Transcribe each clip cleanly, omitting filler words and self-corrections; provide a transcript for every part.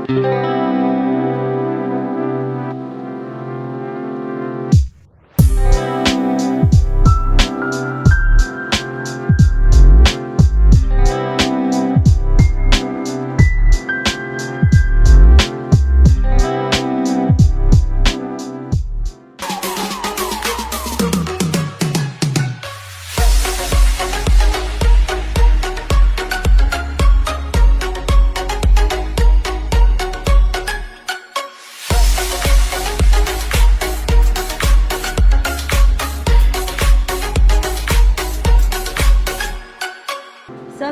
So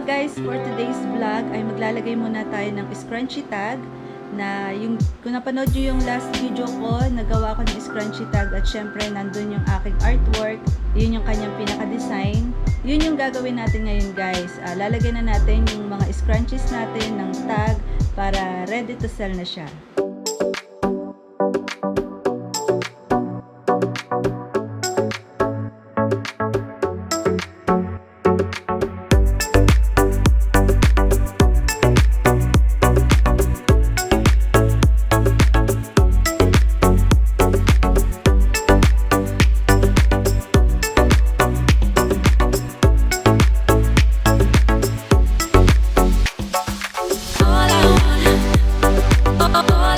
guys, for today's vlog ay maglalagay muna tayo ng scrunchie tag na kung napanood nyo yung last video ko, nagawa ko ng scrunchie tag at syempre nandun yung aking artwork, yun yung kanyang pinaka-design. Yun yung gagawin natin ngayon guys. Lalagyan na natin yung mga scrunchies natin ng tag para ready to sell na siya. All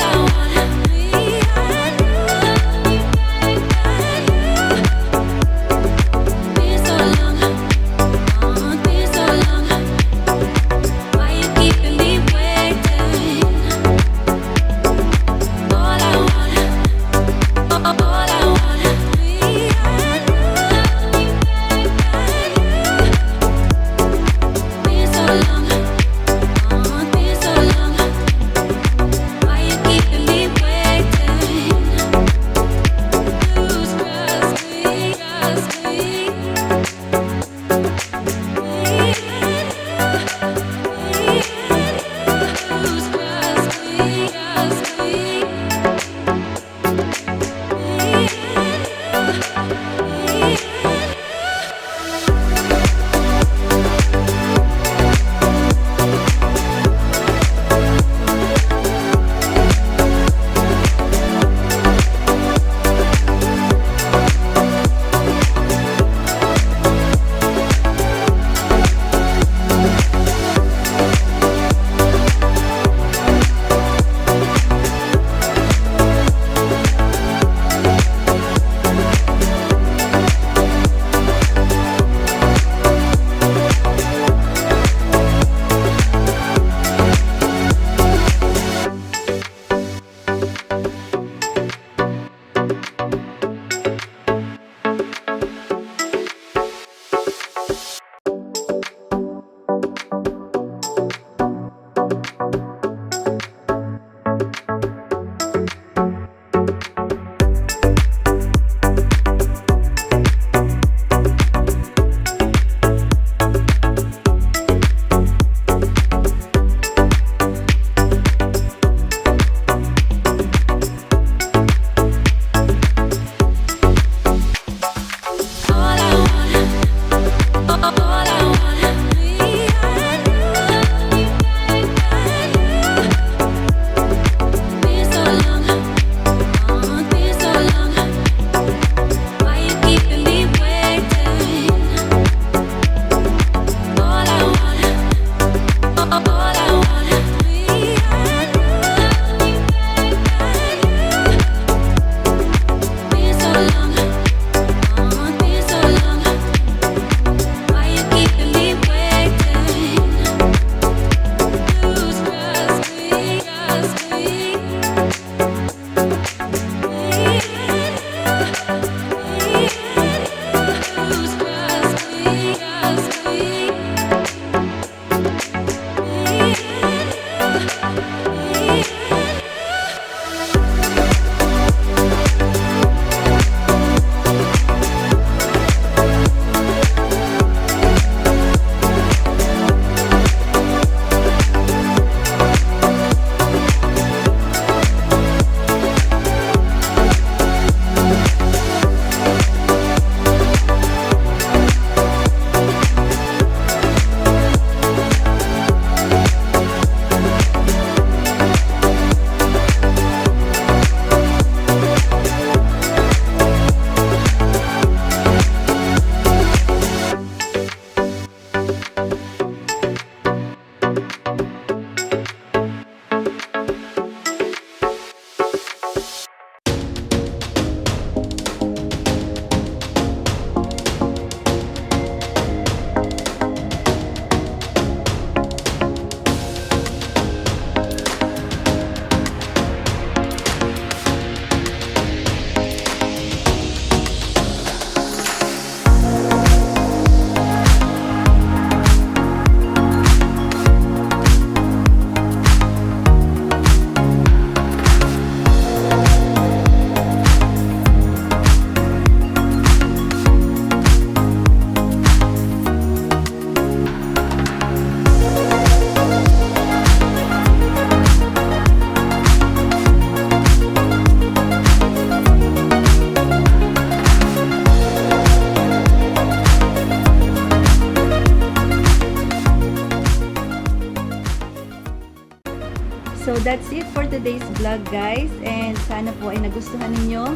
So that's it for today's vlog guys, and sana po ay nagustuhan ninyo.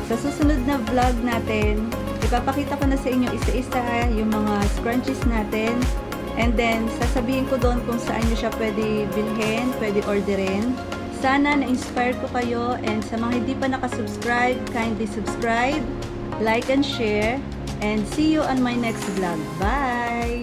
Sa susunod na vlog natin, ipapakita ko na sa inyo isa-isa yung mga scrunchies natin, and then sasabihin ko doon kung saan nyo siya pwede bilhin, pwede orderin. Sana na-inspire ko kayo, and sa mga hindi pa nakasubscribe, kindly subscribe, like and share, and see you on my next vlog. Bye!